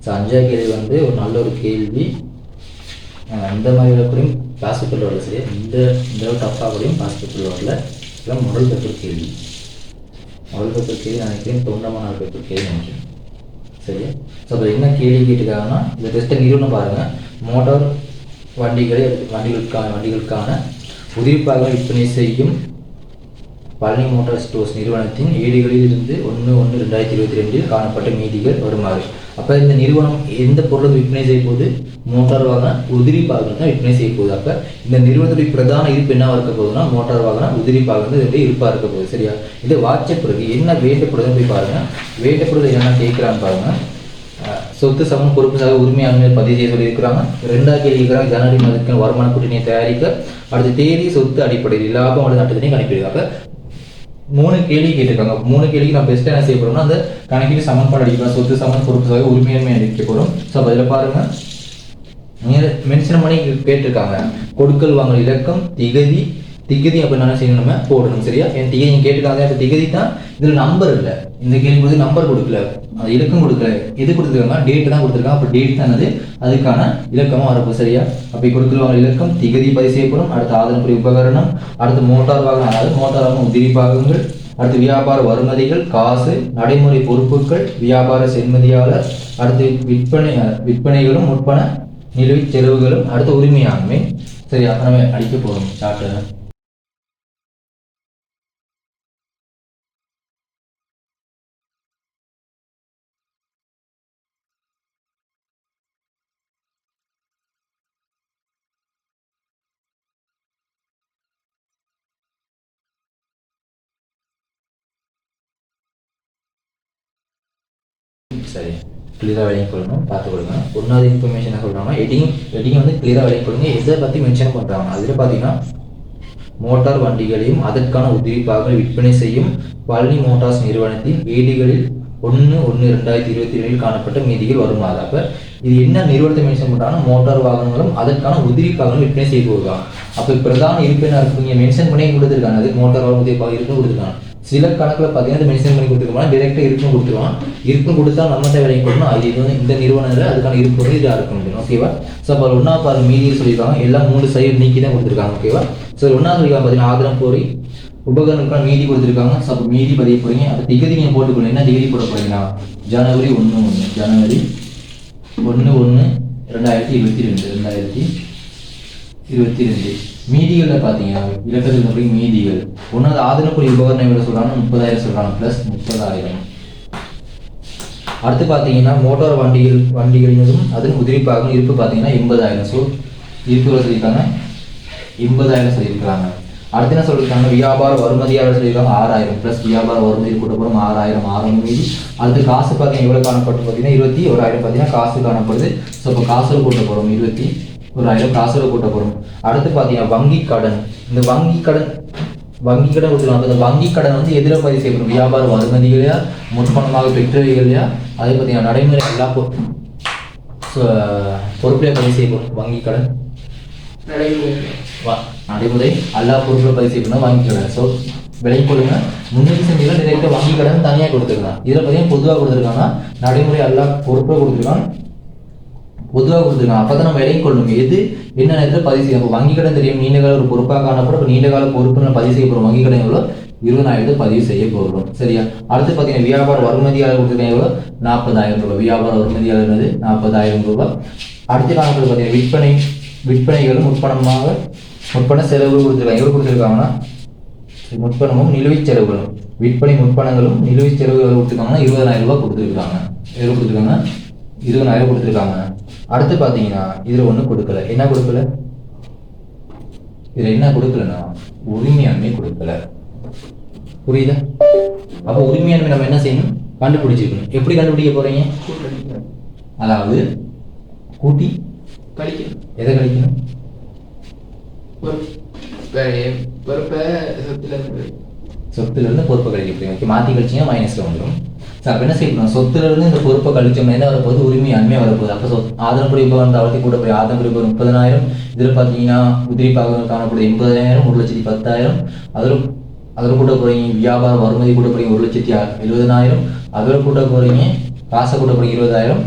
So 5வது கேள்வி வந்து ஒரு நல்ல ஒரு கேள்வி. இந்த மாதிரி கூடயும் பாஸ் பேப்பரில் வரல. சரியா, இந்த டஃப்பாக கூடயும் பாஸ் பேப்பரில் வரல. இதெல்லாம் முதல் பேப்பர் கேள்வி. முதல் பேப்பர் கேள்வி நினைக்கிறேன் 94 பேப்பர் கேள்வி நினைக்கிறேன். சரியா, ஸோ அப்போ என்ன கேள்வி கேட்டுக்காங்கன்னா இந்த டெஸ்ட்டை நிறுவனம் பாருங்கள். மோட்டார் வண்டிகளுக்கான உதிரிப்பாக விற்பனை செய்யும் பழனி மோட்டார் ஸ்டோர்ஸ் நிறுவனத்தின் ஏடுகளில் இருந்து 1/1/2022 காணப்பட்ட மீதிகள் வருமாறு. அப்போ இந்த நிறுவனம் எந்த பொருளும் விற்பனை செய்ய போது மோட்டார் வாகன உதிரி பாகங்கள் தான் விற்பனை செய்ய போகுது. அப்போ இந்த நிறுவனத்துடைய பிரதான இருப்பு என்னவா இருக்க போகுதுன்னா மோட்டார் வாகன உதிரி பாகங்கள் இதோடைய இருப்பாக இருக்க போகுது. சரியா, இது வாட்ச பிறகு என்ன வேண்டப்படுதுன்னு போய் பாருங்கள். வேண்டப்படுறது என்னென்ன கேட்குறான்னு பாருங்கள். சொத்து சமன் பொறுப்பு சாக உரிமையாளர் பதிவு செய்ய சொல்லியிருக்கிறாங்க. 2வது கேள்வி இருக்கிறாங்க ஜனவரி மாதத்துக்கு வருமான கூட்டணியை தயாரிக்க அடுத்த தேதி சொத்து அடிப்படையில் லாபம் அல்லது நட்டத்தினையும் கணக்கிடுவாங்க. 3 கேள்வி கேட்டிருக்காங்க. 3 கேள்விக்கு நான் பெஸ்ட்டாக என்ன செய்ய போகிறோம்னா அந்த கணக்கீடு சமன்பாடு அடிக்கலாம். சொத்து சமன் பொறுப்பு சாக உரிமையாண்மை அடிக்க போகிறோம். ஸோ அதில் பாருங்கள் மென்ஷன் பண்ணி கேட்டிருக்காங்க. கொடுக்கல் வாங்கல் இலக்கம் திகதி அப்படின்னு என்ன செய்யணும் நம்ம போடணும். சரியா, என் திகதி கேட்டுக்காங்க. இப்போ திகதி தான் இதில் நம்பர் இல்லை. இந்த கேள்வி நம்பர் கொடுக்கல, அது இலக்கம் கொடுக்கல. எது கொடுத்துருக்காங்க? டேட்டு தான் கொடுத்துருக்காங்க. அப்போ டேட் தானது அதுக்கான இலக்கமாக வரப்போ. சரியா, அப்போ கொடுக்கல் வாங்கல் இலக்கம் திகதி பதிவு செய்யப்படும். அடுத்து ஆதரவு உபகரணம், அடுத்து மோட்டார் வாகனம் அதாவது மோட்டார் வாகனம் உதிரி பாகங்கள், அடுத்து வியாபார வருமதிகள், காசு, நடைமுறை பொறுப்புகள், வியாபார சென்மதியாளர், அடுத்து விற்பனைகளும் முற்பண நிலுவைச் செலவுகளும், அடுத்து உரிமையாண்மை. சரி, அப்போ நம்ம அடிக்க போகிறோம் சாப்டர். சரி, கிளியராக விளங்கி கொள்ளணும், பார்த்து கொடுங்க. 1வது இன்ஃபர்மேஷன் சொல்கிறாங்கன்னா எடிங் வந்து கிளியராக விளங்கி கொள்ளுங்க. எதை பற்றி மென்ஷன் பண்ணுறாங்க அதில் பார்த்தீங்கன்னா மோட்டார் வண்டிகளையும் அதற்கான உதிரிப்பாக விற்பனை செய்யும் பழனி மோட்டார்ஸ் நிறுவனத்தின் ஏடுகளில் 1/1/2022 காணப்பட்ட மீதிகள் வருமாறு. அப்போ இது என்ன நிறுவனத்தை மென்ஷன் பண்ணுறாங்கன்னா மோட்டார் வாகனங்களும் அதற்கான உதிரிப்பாகங்களும் விற்பனை செய்ய போகுதான். அப்போ பிரதான இருப்பு என்ன இருக்கு நீங்கள் மென்ஷன் பண்ணி கொடுத்துருக்காங்க. அது மோட்டார் வாகன உதிரிப்பாக இருக்குன்னு கொடுத்துருக்காங்க. சில கணக்கில் பார்த்தீங்கன்னா மென்ஷன் பண்ணி கொடுத்துருக்கோம்னா டேரெக்டாக இருக்குன்னு கொடுத்துருவான். இருக்குன்னு கொடுத்தா நம்ம தான் விலைக்கு கொடுக்கணும். அது இது வந்து இந்த நிறுவனத்தில் அதுக்கான இருப்பு வந்து இதாக இருக்க முடியும். ஓகேவா, ஸோ அப்போ 1வது பாரு மீதியை சொல்லியிருக்காங்க. எல்லாம் 3 சைடு நீக்கி தான் கொடுத்துருக்காங்க. ஓகேவா, ஸோ 1வது சொல்லியிருக்காங்க பார்த்தீங்கன்னா ஆதரம் போரி உபகரணங்களுக்கான மீதி கொடுத்துருக்காங்க. ஸோ அப்போ மீதி பதிய போகிறீங்க. அப்போ திகதி நீங்கள் போட்டுக்கணும். என்ன திகதி போட போகிறீங்கன்னா ஜனவரி 1/1/2022. மீதிகளில் பார்த்தீங்கன்னா இலக்கத்தில் போய் மீதிகள் 1வது ஆதரவுக்குரிய உபகரணம் எவ்வளோ சொல்கிறாங்க? 30,000 சொல்கிறாங்க, ப்ளஸ் 30,000. அடுத்து பார்த்தீங்கன்னா மோட்டார் வண்டிகளிலும் அதன் உதிரிப்பாக இருப்பு பார்த்தீங்கன்னா 80,000. ஸோ இருப்பு சொல்லியிருக்காங்க 80,000 சொல்லியிருக்கிறாங்க. அடுத்து என்ன சொல்லியிருக்காங்க? வியாபார வருமதியாளர் சொல்லியிருக்காங்க 6,000 ப்ளஸ் வியாபார வருமதி கூட்டப்படும் 6,000 மீதி. அடுத்து காசு பார்த்தீங்கன்னா எவ்வளோ காணப்பட்டு பார்த்தீங்கன்னா 21,000 பார்த்தீங்கன்னா காசு காணப்படுது. ஸோ இப்போ காசோடு கூட்டப்படும் 21,000 காசோடு கூட்டப்படும். அடுத்து பார்த்தீங்கன்னா வங்கி கடன். இந்த வங்கி கடன் கொடுத்துருவாங்க. இந்த வங்கி கடன் வந்து எதில் பதிவு செய்யப்படும்? வியாபார வருமதிகளையா முற்பணமாக பெற்றவைகளையா அதே பார்த்தீங்கன்னா நடைமுறை எல்லா பொறுப்புலையும் பதிவு செய்யப்படும். வங்கி கடன் நடைமுறை எல்லா பொருட்களும் பதிவு செய்யணும் வங்கி கடன். ஸோ விலைக்கு கொடுங்க. முன்னூற்றி செஞ்சுகள் நிறைய வங்கி கடன் தனியாக கொடுத்துருக்காங்க. இதில் பார்த்தீங்கன்னா பொதுவாக கொடுத்துருக்காங்க. நடைமுறை எல்லா பொருட்களும் கொடுத்துருக்காங்க, பொதுவாக கொடுத்துருக்காங்க. அப்போ தான் நம்ம விலைக்கு கொள்ளணும். எது என்ன நேரத்தில் பதிவு செய்யணும்? வங்கி கடன் தெரியும் நீண்ட கால ஒரு பொறுப்பாக காணப்படும். இப்போ நீண்ட கால பொறுப்பு பதிவு செய்ய போகிறோம். வங்கி கடன் எவ்வளோ? 20,000 பதிவு செய்ய போகிறோம். சரியா, அடுத்து பார்த்தீங்கன்னா வியாபார வருமதியாளர் கொடுத்துருக்காங்க எவ்வளோ? 40,000 ரூபாய். வியாபார வருமதியாளர் 40,000 ரூபாய். அடுத்து காணப்படும் பார்த்தீங்கன்னா விற்பனைகளும் முற்பண செலவுகள் கொடுத்துருக்காங்க. எவ்வளோ கொடுத்துருக்காங்கன்னா முற்பணமும் நிலுவைச் செலவுகளும் விற்பனை முற்பணங்களும் நிலுவைச் செலவுகள் கொடுத்துருக்காங்கன்னா 20,000 ரூபாய் கொடுத்துருக்காங்க. எவ்வளோ கொடுத்துருக்காங்க? 20,000 கொடுத்துருக்காங்க. அடுத்து பார்த்தீங்கன்னா இதில் ஒன்றும் கொடுக்கல. என்ன கொடுக்கல? இதில் என்ன கொடுக்கலன்னா உரிமையாண்மை கொடுக்கல. புரியுதா? அப்போ உரிமையாண்மை நம்ம என்ன செய்யணும்? கண்டுபிடிச்சிருக்கணும். எப்படி கண்டுபிடிக்க போறீங்க? அதாவது கூட்டி கழிக்கணும். எதை கழிக்கணும்? சொத்துல இருந்து பொறுப்பை கழிக்க போறீங்க. மாற்றி கழிச்சிங்கன்னா மைனஸ்ல வந்துடும். சார் அப்போ என்ன செய்யணும்? சொத்துல இருந்து இந்த பொறுப்பை கழிச்சோம்னா என்ன வரப்போகுது? உரிமையாண்மை வரப்போகுது. அப்போ ஆதரவுடைய உபகரணத்தை அவளுக்கு கூட போய் ஆதரவுடைய உபகரணம் 30,000. இதில் பார்த்தீங்கன்னா உதிரிப்பாக காணக்கூடிய 80,000, 1,10,000. அதில் கூட்ட போகிறீங்க வியாபார வருமதி கூட்ட போகிறீங்க 1,70,000. அதில் கூட்ட போகிறீங்க காசை கூட்ட போகிறீங்க 20,000.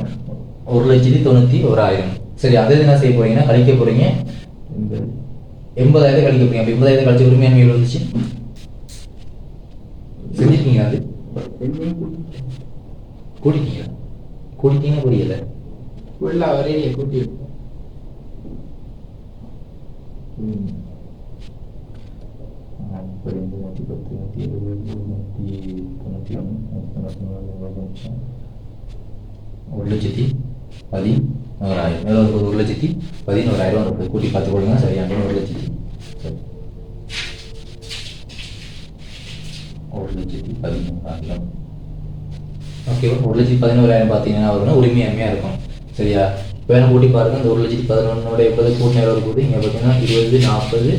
1,91,000. சரி, அதை என்ன செய்ய போறீங்கன்னா கழிக்க போறீங்க. 80,000 கழிக்க போறீங்க. அப்போ 80,000 கழிச்ச உரிமையாண்மை எவ்வளோ வந்துச்சு? செஞ்சிருக்கீங்க. அது கூட்டிட்டீங்களா? கூட்டிட்டீங்கன்னா புரியல. கூட்டி ஒரு லட்சத்தி 11,000 1,11,000 கூட்டி பார்த்து கொடுங்க. சரியான 1,00,000 1,13,000. ஓகே, 1,11,000 பார்த்தீங்கன்னா அவருக்கு உரிமையாண்மையாக இருக்கும். சரியா? வேணும் கூட்டி பாருங்க. இந்த 1,11,000 80 கூட்டின எவ்வளோ இருக்குது? இங்கே பார்த்தீங்கன்னா 20 40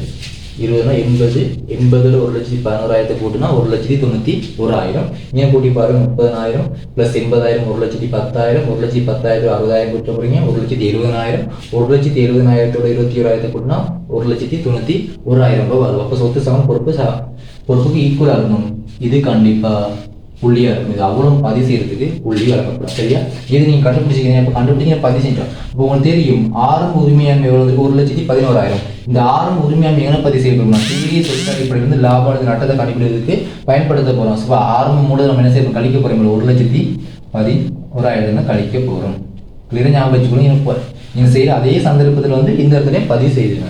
20னா 80 80ல் 1,11,000 கூட்டினா 1,91,000. ஏன் கூட்டி பாருங்க. 30,000 + 80,000 1,10,000 1,10,000 60,000 கூட்ட போறீங்க. 1,70,000 1,70,000 21,000 கூட்டினா 1,91,000 ரூபாய் வரும். அப்போ சொத்து சமம் பொறுப்புக்கு ஈக்குவலாக இருக்கணும். இது கண்டிப்பா புள்ளியா இருக்கும். இது அவ்வளோ பதிவு செய்யறதுக்கு புள்ளி வழங்கப்படும். சரியா? இது நீங்க கண்டுபிடிச்சிங்க. இப்போ கண்டுபிடிச்சு பதிவு செஞ்சோம். இப்போ உங்களுக்கு தெரியும் ஆரம்ப உரிமையாண்மை எவ்வளவு? 1,11,000. இந்த ஆரம்ப உரிமையாண்மை எங்கே பதிவு செய்யப்படும்? சிறிய சொத்து அடிப்படையிலிருந்து லாபம் அல்லது நட்டத்தை கண்டுபிடிக்கிறதுக்கு பயன்படுத்த போறோம். ஸோ ஆரம்ப மூலம் நம்ம என்ன செய்யணும்? கழிக்க போறோம். 1,11,000 கழிக்க போறோம். கிளியரா ஞாபகம் வச்சுக்கணும். நீங்க செய்யற அதே சந்தர்ப்பத்தில் இந்த இடத்துல பதிவு செய்துங்க.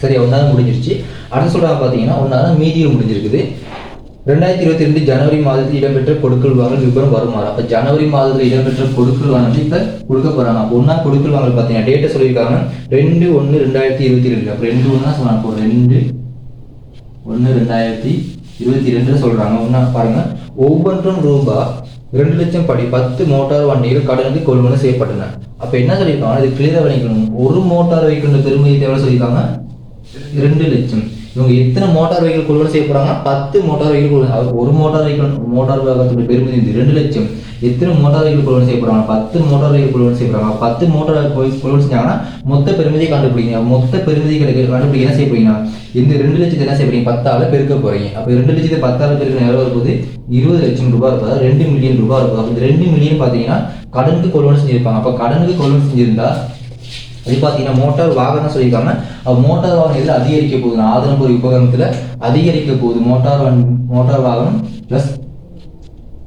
சரி, ஒன்றாவது முடிஞ்சிருச்சு. அடுத்து சொல்றாங்க பார்த்தீங்கன்னா ஒன்றாவது மீதியில் முடிஞ்சிருக்குது. 2022 ஜனவரி மாதத்தில் இடம்பெற்ற கொடுக்கல் வாங்கல் விவரம் வருமாறு. அப்போ ஜனவரி மாதத்தில் இடம்பெற்ற கொடுக்கல் வாங்கல் இப்போ கொடுக்க போறாங்க. அப்போ ஒன்றா கொடுக்கல் வாங்கல் பார்த்தீங்கன்னா டேட்டை சொல்லியிருக்காங்க 2/1/2022. அப்போ 2/1 தான் சொன்னாங்க. 2/1/2022 சொல்றாங்க. ஒன்றா பாருங்க. ஒவ்வொன்றும் ரூபாய் 2 லட்சம் படி 10 மோட்டார் வண்டிகள் கடனுக்கு கொள்வனை செய்யப்பட்டன. அப்போ என்ன சொல்லியிருக்காங்க? இது கிளியராக வணிக்கணும். ஒரு மோட்டார் வெஹிக்கிள் பெருமதி தேவை சொல்லியிருக்காங்க 2 லட்சம். இவங்க எத்தனை மோட்டார் வெஹிக்கிள் கொள்வனை செய்ய போறாங்க? 10 மோட்டார் வெஹிக்கிள். ஒரு மோட்டார் வாகனத்துடைய பெருமதி 2 லட்சம். எத்தனை மோட்டார் வெஹிக்கிள் கொள்வனை செய்ய போறாங்க? 10 மோட்டார் வெஹிக்கிள் கொள்வனை செய்ய போறாங்க. 10 மோட்டார் கொள்வனை செஞ்சாங்கன்னா மொத்த பெருமதியை கண்டுபிடிங்க. மொத்த பெருமதி கண்டுபிடிக்க என்ன செய்ய போறீங்கன்னா இந்த 2 லட்சத்தை என்ன செய்ய போறீங்க? 10ஆல பெருக்க போறீங்க. அப்போ 2 லட்சத்தை 10ஆல பெருக்க எவ்வளவு வரும்போது 20 லட்சம் ரூபாய் இருக்கும். 2 மில்லியன் ரூபாய் இருக்கும். அப்போ இந்த 2 மில்லியன் பார்த்தீங்கன்னா கடனுக்கு கொள்வனை செஞ்சிருப்பாங்க. அப்போ கடனுக்கு கொள்வனை செஞ்சிருந்தா அது பார்த்தீங்கன்னா மோட்டார் வாகனம் சொல்லியிருக்காங்க. மோட்டார் வாகனம் எதில் அதிகரிக்க போகுது? ஆதரவு உபகரணத்தில் அதிகரிக்க போகுது. மோட்டார் வாகனம் ப்ளஸ்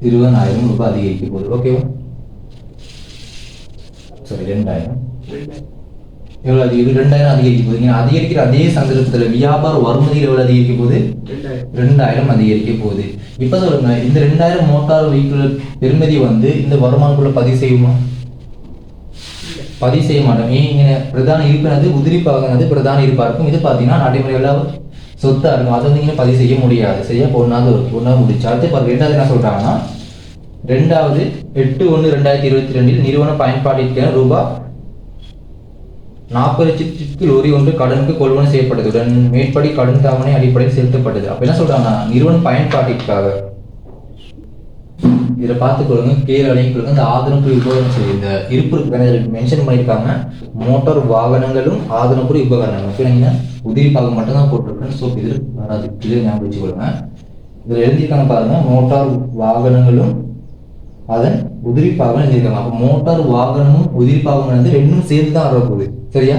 20,000 ரூபாய் அதிகரிக்க போகுது. ஓகேவா? சரி, 2,000 எவ்வளோ அதிகரிக்கும்? 2,000 அதிகரிக்க போகுது. நீங்கள் அதிகரிக்கிற அதே சந்தர்ப்பத்தில் வியாபார வருமதியில் எவ்வளோ அதிகரிக்க போகுது? 2,000 அதிகரிக்க போகுது. இப்போ சொல்லுங்க, இந்த 2,000 மோட்டார் வெஹிக்கிள் பெருமதி இந்த வருமானக்குள்ள பதிவு செய்யுமா? பதிவு செய்ய மாட்டோம். இங்கே பிரதான இருப்பினது உதிரிப்பாக பிரதான இருப்பா இருக்கும். இது பார்த்தீங்கன்னா நடைமுறை எல்லாம் சொத்தா இருக்கும். அதை இங்கே பதிவு செய்ய முடியாது. சரியா? ஒன்றாவது முடிச்சு. அடுத்து பாருங்க. 2வது என்ன சொல்றாங்கன்னா 8/1/2022 நிறுவன பயன்பாட்டிற்கான ரூபாய் 40 லட்சத்திற்கு லோரி ஒன்று கடனுக்கு கொள்வனை செய்யப்பட்டதுடன் மேற்படி கடன் தவணை அடிப்படையில் செலுத்தப்பட்டது. அப்ப என்ன சொல்றாங்கன்னா நிறுவன பயன்பாட்டிற்காக இதில் பார்த்துக்கொள்ளுங்க. கீழே அடைக்கொள்ளுங்க. இந்த ஆதரவு உபகரணம் சொல்லி இந்த இருப்பு மென்ஷன் பண்ணியிருக்காங்க. மோட்டார் வாகனங்களும் ஆதரவு உபகரணங்களும் ஓகேங்களா? உதிரி பாகம் மட்டும் தான் போட்டிருக்கேன். ஸோ இதில் வராது. கீழே ஞாபகம் வச்சுக்கொள்ளுங்க. இதில் எழுதியிருக்காங்க பாருங்க. மோட்டார் வாகனங்களும் அதன் உதிரி பாகம் எழுதியிருக்காங்க. அப்போ மோட்டார் வாகனமும் உதிரி பாகம் ரெண்டும் சேர்ந்து தான் வரப்போகுது. சரியா?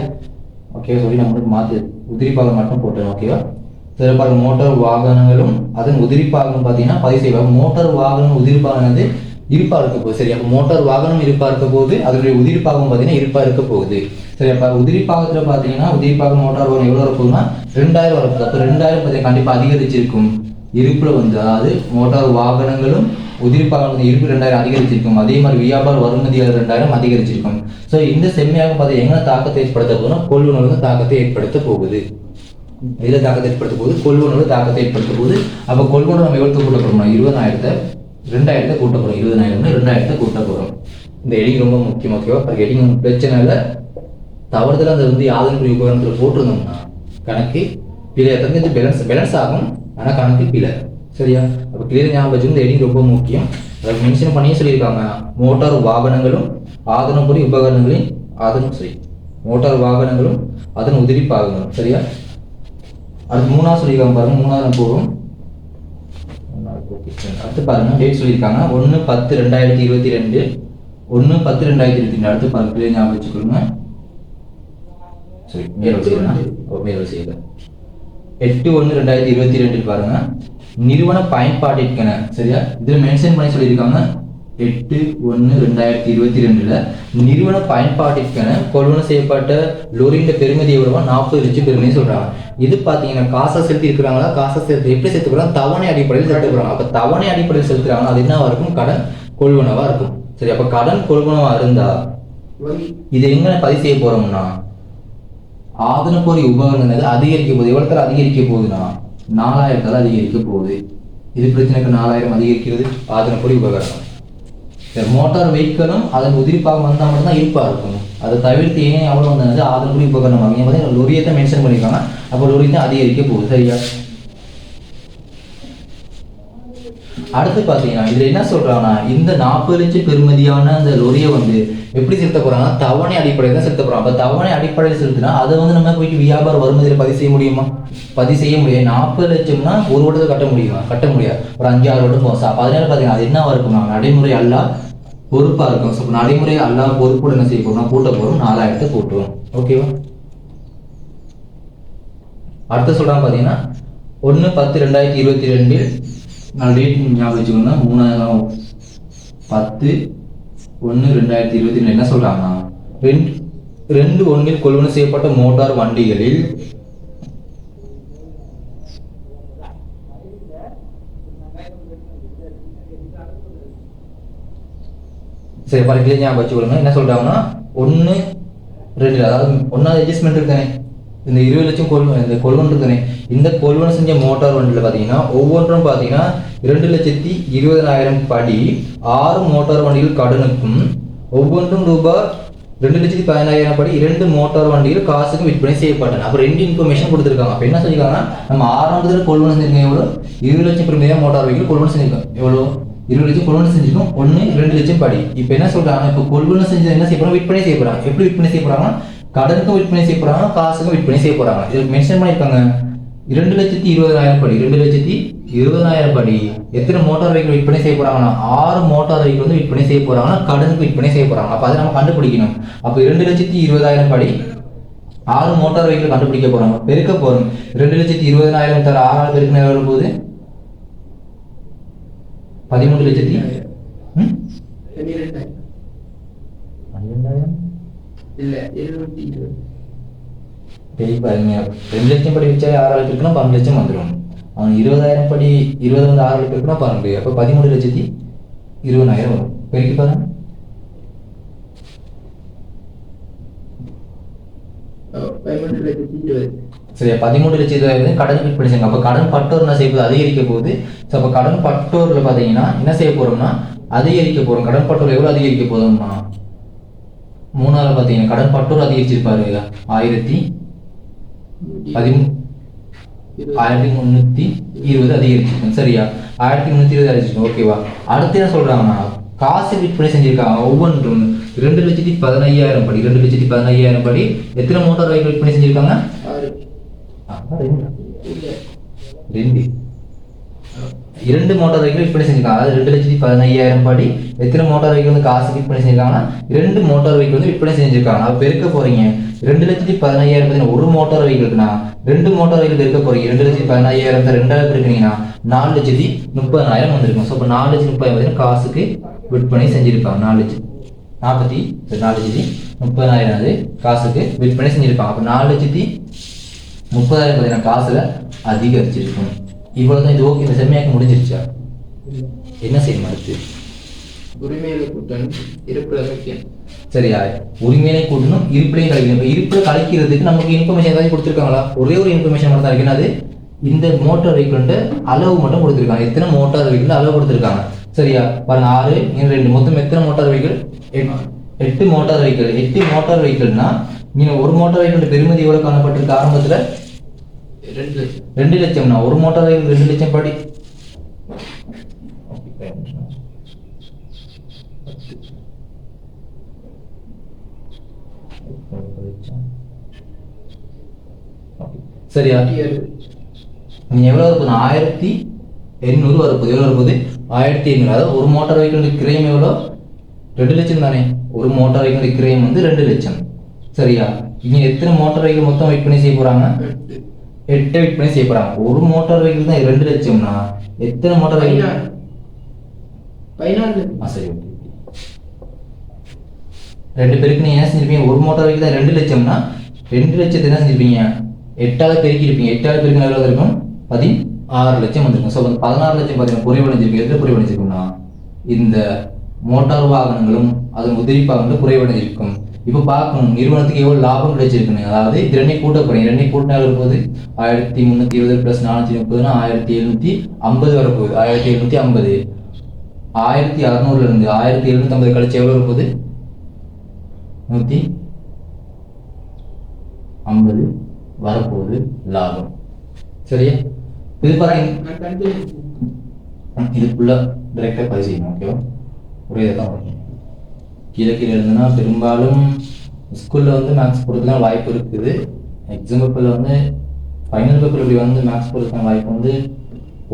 ஓகே, சொல்லி நம்மளுக்கு மாற்று உதிரி பாகம் மட்டும் போட்டேன். ஓகேவா? சரி பாருங்க. மோட்டார் வாகனங்களும் அதன் உதிரி பாகம் பார்த்தீங்கன்னா பதிவு செய்வாங்க. மோட்டார் வாகனம் உதிரி பாகம் இருப்பா இருக்க போகுது. சரி, அப்போ மோட்டார் வாகனம் இருப்பா இருக்க போகுது. அதனுடைய உதிரி பாகம் பார்த்தீங்கன்னா இருப்பா இருக்க போகுது. சரி, அப்போ உதிரி பாகத்தில் பார்த்தீங்கன்னா உதிரி பாகம் மோட்டார் வாகனம் எவ்வளோ வரப்போகுதுன்னா 2,000 வரப்போகுது. அப்போ 2,000 பார்த்தீங்கன்னா கண்டிப்பாக அதிகரிச்சிருக்கும். இருப்புல அதாவது மோட்டார் வாகனங்களும் உதிரி பாகம் இருப்பு 2,000 அதிகரிச்சிருக்கும். அதே மாதிரி வியாபார வருமதியில் 2,000 அதிகரிச்சிருக்கும். ஸோ இந்த செம்மையாக பார்த்து எங்கே தாக்கத்தை ஏற்படுத்த போகுதுன்னா கொள்வனவுக்கு தாக்கத்தை ஏற்படுத்த போகுது. இதில் தாக்கத்தை ஏற்படுத்த போகுது. கொள்வனவு தாக்கத்தை ஏற்படுத்த போகுது. அப்போ கொள்வனவு நம்ம எவ்வளோ கூட்ட போகிறோம்னா 20,000 2,000 கூட்ட போகிறோம். 20,000 2,000 கூட்ட போகிறோம். இந்த எடிங் ரொம்ப முக்கியம். ஓகேவா? எடிங் பிரச்சனை இல்லை. தவறுதல் அந்த ஆதரவு உபகரணத்தில் போட்டிருந்தோம்னா கணக்கு பிழை தந்து பேலன்ஸ் ஆகும். ஆனால் கணக்கு பிழை. சரியா? அப்போ கிளியர் ஞாபகம் வச்சு இந்த எடிங் ரொம்ப முக்கியம். அதை மென்ஷன் பண்ணியே சொல்லியிருக்காங்க. மோட்டார் வாகனங்களும் ஆதரவு உபகரணங்களின் மோட்டார் வாகனங்களும் அதன் உதிரி பாகங்களும். சரியா? அடுத்து 3வது சொல்லியிருக்காங்க பாருங்க. 3வது போகும். அடுத்து பாருங்க டேட் சொல்லியிருக்காங்க 1/10/2022 1/10/2022 அடுத்து பாருங்க ஞாபகம் வச்சுக்கோங்க. சரி மேல் செய்யலாம் 8/1/2022 பாருங்க நிறுவன பயன்பாட்டிற்கென சரியா இதுல மென்ஷன் பண்ணி சொல்லியிருக்காங்க 8/1/2022 நிறுவன பயன்பாட்டிற்கென கொள்வனவு செய்யப்பட்ட லொரியின் பெறுமதி எவ்வளவா 40 லட்சம் பெறுமதி சொல்றாங்க. இது பாத்தீங்கன்னா காசா செலுத்தி இருக்கிறாங்களா காசா செலுத்தி எப்படி செலுத்துறாங்க தவணை அடிப்படையில் செலுத்துறாங்க. அப்ப தவணை அடிப்படையில் செலுத்துறாங்க அது என்னவா இருக்கும் கடன் கொள்வனவா இருக்கும். சரி அப்ப கடன் கொள்வனவா இருந்தா இது எங்க பதிவு செய்ய போறோம்னா ஆதனப்பொறி உபகரணங்கள் அதிகரிக்க போகுது. எவ்வளவு அதிகரிக்க போகுதுன்னா 4000 அதிகரிக்க போகுது. இது பிரச்சனைக்கு 4000 அதிகரிக்கிறது ஆதனப்பொறி உபகரணம். மோட்டார் வெஹிக்கிளும் அதன் உதிரிப்பாக வந்தால் மட்டும்தான் இருப்பா இருக்கும். அதை தவிர்த்து ஏன் எவ்வளோ வந்தது ஆதனப்பொறி உபகரணம் பார்த்தீங்கன்னா லொரியை தான் மென்ஷன் பண்ணியிருக்காங்க. அப்போ லொரி தான் அதிகரிக்க போகுது சரியா. அடுத்து பார்த்தீங்கன்னா இதுல என்ன சொல்றாங்கன்னா இந்த 40 லட்சம் பெறுமதியான அந்த லொரியை எப்படி செலுத்த போறாங்கன்னா தவணை அடிப்படையில் தான் செலுத்த போறாங்க. அப்ப தவணை அடிப்படையில் செலுத்தினா அதை நம்ம போயிட்டு வியாபார வருமதியில பதிவு செய்ய முடியுமா? பதிவு செய்ய முடியாது. 40 லட்சம்னா ஒரு வருடத்தை கட்ட முடியுமா? கட்ட முடியாது. ஒரு 5-6 வருடம் போகும். அதனால பார்த்தீங்கன்னா அது என்னவா இருக்கும்னா நடைமுறை அல்ல பொறுப்பா இருக்கும். ஸோ நடைமுறை அல்ல பொறுப்போடு என்ன செய்ய போறோம்னா கூட்ட போறோம் 4000 கூட்டுவோம். ஓகேவா? அடுத்து சொல்றாங்க பார்த்தீங்கன்னா 1/10/2022 நான் டேட் ஞாபகம் வச்சுக்கோங்கன்னா 3/10/1/2022 என்ன சொல்றாங்கன்னா 2/1 கொள்வனவு செய்யப்பட்ட மோட்டார் வண்டிகளில் சரி பல ஞாபகம் வச்சுக்கொள்ளுங்க. என்ன சொல்றாங்கன்னா 1/2 அதாவது 1வது அட்ஜஸ்ட்மெண்ட் இருக்குதானே இந்த 20 லட்சம் இந்த கொள்வன் இருக்குதானே இந்த கொள்வன் செஞ்ச மோட்டார் வண்டியில் பார்த்தீங்கன்னா ஒவ்வொன்றும் பார்த்தீங்கன்னா 2,20,000 படி 6 மோட்டார் வண்டிகள் கடனுக்கும் ஒவ்வொன்றும் ரூபாய் 2,10,000 படி 2 மோட்டார் வண்டிகள் காசுக்கு விற்பனை செய்யப்பட்டன. அப்போ 2 இன்ஃபர்மேஷன் கொடுத்துருக்காங்க. அப்போ என்ன சொல்லியிருக்காங்கன்னா நம்ம 6வது கொள்வன் செஞ்சிருக்கோம் எவ்வளோ 20 லட்சம் பெருமையாக மோட்டார் வெஹிக்கிள் கொள்வன் செஞ்சிருக்கோம் எவ்வளோ 20 லட்சம் கொள்வனை செஞ்சிருக்கோம் 2 லட்சம் படி. இப்போ என்ன சொல்றாங்க இப்போ கொள்வனை செஞ்சது என்ன செய்ய போறாங்க விற்பனை செய்ய போறாங்க. எப்படி விற்பனை செய்ய போறாங்க கடனுக்கும் விற்பனை செய்ய போறாங்க காசுக்கும் விற்பனை செய்ய போறாங்க. இதுக்கு மென்ஷன் பண்ணியிருக்காங்க 2,20,000 படி 2,20,000 படி எத்தனை மோட்டார் வெஹிக்கிள் விற்பனை செய்ய போறாங்கன்னா 6 மோட்டார் வெஹிக்கிள் விற்பனை செய்ய போறாங்கன்னா கடனுக்கு விற்பனை செய்ய போறாங்க. அப்போ அதை நம்ம கண்டுபிடிக்கணும். அப்போ 2,20,000 படி 6 மோட்டார் வெஹிக்கிள் கண்டுபிடிக்க போறாங்க பெருக்க போறோம் 2,20,000 தர 6 பெருக்கின எவ்வளவு போகுது 13 லட்சத்தி 12,000 இல்ல 720 பெரிய பாருங்க 2 லட்சம் படி வச்சா 6 இருக்குன்னா 12 லட்சம் வந்துடும். அவன் 20,000 படி 20 6 இருக்குன்னா 12 அப்போ 13,20,000 வரும். பெருக்கி பாருங்க சரியா 13,20,000 கடன் விற்பனை செய்யுங்க. அப்போ கடன் பட்டோர் என்ன செய்ய போகுது அதிகரிக்க போகுது. ஸோ அப்போ கடன் பட்டோர்ல பார்த்தீங்கன்னா என்ன செய்ய போறோம்னா அதிகரிக்க போறோம். கடன் பட்டோர் எவ்வளோ அதிகரிக்க போதும்னா 3வது பார்த்தீங்கன்னா கடன் பட்டோர் அதிகரிச்சிருப்பாரு 1,320 அதிகரிச்சிருக்கும் சரியா 1,320 அதிகரிச்சிருக்கும். ஓகேவா? அடுத்து என்ன சொல்றாங்கன்னா காசு விற்பனை செஞ்சிருக்காங்க ஒவ்வொன்றும் 2,15,000 படி 2,15,000 படி எத்தனை மோட்டார் வெஹிக்கிள் விற்பனை செஞ்சிருக்காங்க 2 மோட்டார் வெஹிக்கிள் விற்பனை செஞ்சிருக்காங்க. அதாவது 2,15,000 படி எத்தனை மோட்டார் வெஹிக்கிள் காசு விற்பனை செஞ்சிருக்காங்கன்னா 2 மோட்டார் வெஹிக்கிள் விற்பனை செஞ்சிருக்காங்க. அப்ப பெருக்க போறீங்க 2,15,000 ஒரு மோட்டார் வெஹிக்கிள்னா 2 மோட்டார் வெஹிக்கிள் பெருக்க போறீங்க 2,15,000 2ஆல் பெருக்கினீங்கன்னா 4,30,000 வந்திருக்கும். ஸோ அப்போ 4,30,000 காசுக்கு விற்பனை செஞ்சிருப்பாங்க 4,30,000 காசுக்கு விற்பனை செஞ்சிருப்பாங்க. அப்போ 4,30,000 காசுல அதிகரிச்சிருக்கும். இவ்வளவுதான். இது ஓகே. இந்த செம்மையாக்க முடிஞ்சிருச்சா? என்ன செய்யணும் அடுத்து உரிமையில கூட்டணும் இருப்புல கழிக்கணும் சரியா உரிமையிலே கூட்டணும் இருப்பிலையும் கழிக்கணும். இப்போ இருப்புல கழிக்கிறதுக்கு நமக்கு இன்ஃபர்மேஷன் ஏதாவது கொடுத்துருக்காங்களா? ஒரே ஒரு இன்ஃபர்மேஷன் மட்டும் தான் இருக்கு. அது இந்த மோட்டார் வெஹிக்கிள் அளவு மட்டும் கொடுத்துருக்காங்க. எத்தனை மோட்டார் வெஹிக்கிள் அளவு கொடுத்துருக்காங்க சரியா பாருங்க 6 2 மொத்தம் எத்தனை motor vehicle 8 motor vehicle 8 motor வெஹிக்கிள்னா நீங்க ஒரு மோட்டார் வெஹிக்கிள் பெருமதி எவ்வளவு காணப்பட்டிருக்கு ஆரம்பத்துல 2 லட்சம்னா ஒரு மோட்டார் வெஹிக்கிள் 2 லட்சம் படி சரியா நீ எவ்வளவு இருக்கும் 1,800 வரப்போகுது. எவ்வளவு வரப்போகுது 1,800. அதாவது ஒரு மோட்டார் வெஹிக்கிள் கிரைம் எவ்வளோ 2 லட்சம் தானே. ஒரு மோட்டார் வெஹிக்கிள் கிரயம் வந்து 2 லட்சம். சரியா? இங்க எத்தனை மோட்டார் வெஹிக்கிள் மொத்தம் விற்பனை செய்ய போறாங்க? 8 விற்பனை செய்ய போறாங்க. ஒரு மோட்டார் வெஹிக்கிள் தான் 2 லட்சம்னா எத்தனை மோட்டார் வெஹிக்கிள்? 14. சரி, ஓகே. 2 பேருக்கு நீங்க என்ன செஞ்சிருப்பீங்க? ஒரு மோட்டார் வெஹிக்கிள் தான் 2 லட்சம்னா 2 லட்சத்தை என்ன செஞ்சிருப்பீங்க? 8ஆல பெருக்கிருப்பீங்க. 8ஆல பெருக்கினா எவ்வளவு இருக்கும்? 16 லட்சம் வந்திருக்கும். ஸோ 16 லட்சம் பார்த்தீங்கன்னா குறைவடைஞ்சிருக்கு. எதில் குறைவடைஞ்சிருக்கும்னா இந்த மோட்டார் வாகனங்களும் அதன் உதிரி பாகங்களும் குறைவடைஞ்சிருக்கும். இப்போ பார்க்கணும் நிறுவனத்துக்கு எவ்வளவு லாபம் கிடைச்சிருக்குன்னு. அதாவது இது ரெண்டையும் கூட்ட போறீங்க. ரெண்டையும் கூட்டினா வரும்போது 1320 + 430 1750 வரப்போகுது. 1750 1600 இருந்து 1750 கழிச்சு எவ்வளவு வரப்போகுது? 150 வரப்போகுது லாபம். சரியா? இது பாருங்க, இதுக்குள்ள டைரக்டா பதிவு செய்யணும். ஓகேவா? ஒரே இதான் வரும். கீழே இருந்ததுன்னா பெரும்பாலும் ஸ்கூல்ல வந்து மேக்ஸ் போடுறதுலாம் வாய்ப்பு இருக்குது. எக்ஸாம் பேப்பர்ல வந்து ஃபைனல் பேப்பர் இப்படி வந்து மேக்ஸ் போடுறதுக்கான வாய்ப்பு வந்து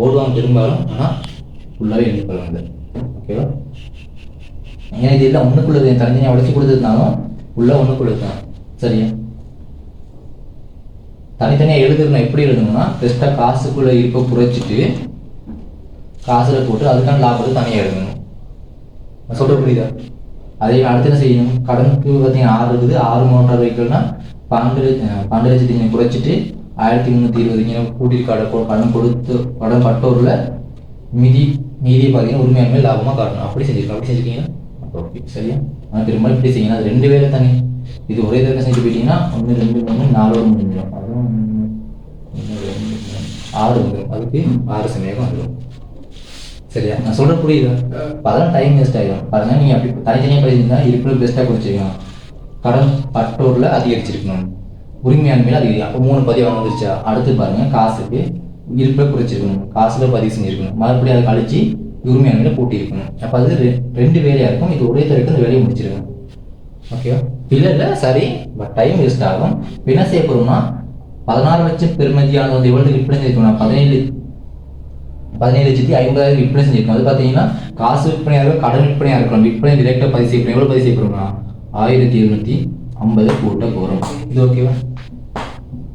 ஓடுவாங்க பெரும்பாலும். ஆனால் ஃபுல்லாகவே எழுதிக்கொள்வாங்க. ஓகேவா? ஏன்னா இது எல்லாம் ஒன்றுக்குள்ளது தனித்தனியாக உடச்சி கொடுத்ததுனாலும் ஃபுல்லாக ஒன்றுக்குள்ளது தான். சரியா? தனித்தனியாக எழுதுறதுனா எப்படி எழுதணும்னா பெஸ்ட்டாக காசுக்குள்ளே இருப்பை குறைச்சிட்டு காசில் போட்டு அதுக்கான லாபத்தை தனியாக எழுதணும். சொல்ற புரியுதா? அதே அடுத்து என்ன செய்யணும்? கடனுக்கு பார்த்தீங்கன்னா 6 இருக்குது. 6 மோட்டார் வெஹிக்கிள்னா 12 லட்சத்தை குறைச்சிட்டு 1320 கூட்டிட்டு கடன் கொடுத்து கடன் பட்டோரில் மீதியை பார்த்தீங்கன்னா உரிமையாண்மை லாபமாக காட்டணும். அப்படி செஞ்சிருக்கோம். அப்படி செஞ்சுருக்கீங்கன்னா ஓகே. சரியா? ஆனால் பெரும்பாலும் இப்படி செய்யணும். அது 2 வேலை தானே. இது ஒரே தடவை செஞ்சு போயிட்டீங்கன்னா 1 2 3 4 முடிஞ்சிடும். அதுவும் 1 2 3 6 வந்துடும். அதுக்கு 6 சமயம் வந்துடும். சரியா? நான் சொல்ற புரியுதா? அதெல்லாம் டைம் வேஸ்ட் ஆகிடும். பாருங்க, நீங்க அப்படி தனித்தனியாக படிச்சிருந்தா இருப்பில் பெஸ்ட்டாக குடிச்சிருக்கணும். கடன் பட்டோரில் அதிகரிச்சிருக்கணும். உரிமையாண்மையில் அதிகரிக்கும். அப்போ 3 பதிவு வந்துருச்சா? அடுத்து பாருங்க, காசுக்கு இருப்பில் குறைச்சிருக்கணும். காசுல பதிவு செஞ்சிருக்கணும். மறுபடியும் அதை கழிச்சு உரிமையாண்மையில் கூட்டியிருக்கணும். அப்போ அது 2 வேலையாக இருக்கும். இது ஒரே தடவை அந்த வேலையை முடிச்சிருக்கணும். ஓகேவா? இல்லை சரி, பட் டைம் வேஸ்ட் ஆகும். என்ன செய்ய போறோம்னா 16 லட்சம் பெருமதியானது வந்து எவ்வளவு விற்பனை செஞ்சிருக்கணும்? 17,50,000 விற்பனை செஞ்சிருக்கோம். அது பார்த்தீங்கன்னா காசு விற்பனையாக இருக்கும், கடன் விற்பனையாக இருக்கலாம். விற்பனை டிரெக்டாக பதிவு செய்யப்படும். எவ்வளோ பதிவு செய்யப்படும்னா 1750 கூட்ட போகிறோம். இது ஓகேவா?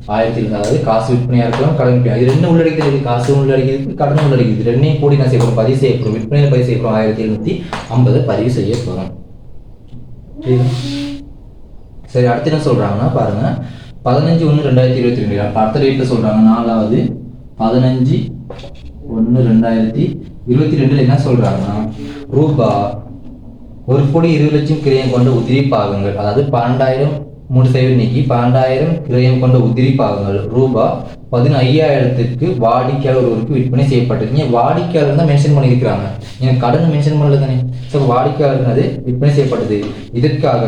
1000, அதாவது காசு விற்பனையாக இருக்கலாம், கடன் விற்பனை. இது 2 உள்ளடக்கிது. காசு உள்ளடக்கிது, கடன் உள்ளடக்கிது. 2ஐயும் கூடி நான் செய்யப்படும், பதிவு செய்யப்படும். விற்பனையில் பதிவு செய்யப்படும் 1750 பதிவு செய்ய போகிறோம். சரி, அடுத்து என்ன சொல்றாங்கன்னா பாருங்க, 15/1/2022 அடுத்த டேட்ல சொல்றாங்க. 4வது 15/1/2022 என்ன சொல்றாங்கன்னா ரூபாய் 1,20,00,000 கிரயம் கொண்ட உதிரி பாகங்கள், அதாவது 12,000 3% நீக்கி 12,000 கிரயம் கொண்ட உதிரி பாகங்கள் ரூபாய் 15,000க்கு வாடிக்கையாளர் ஒருவருக்கு விற்பனை செய்யப்பட்டது. நீங்க வாடிக்கையாளர் தான் மென்ஷன் பண்ணியிருக்கிறாங்க. எனக்கு கடன் மென்ஷன் பண்ணல தானே. ஸோ வாடிக்கையாளர் அது விற்பனை செய்யப்பட்டது. இதற்காக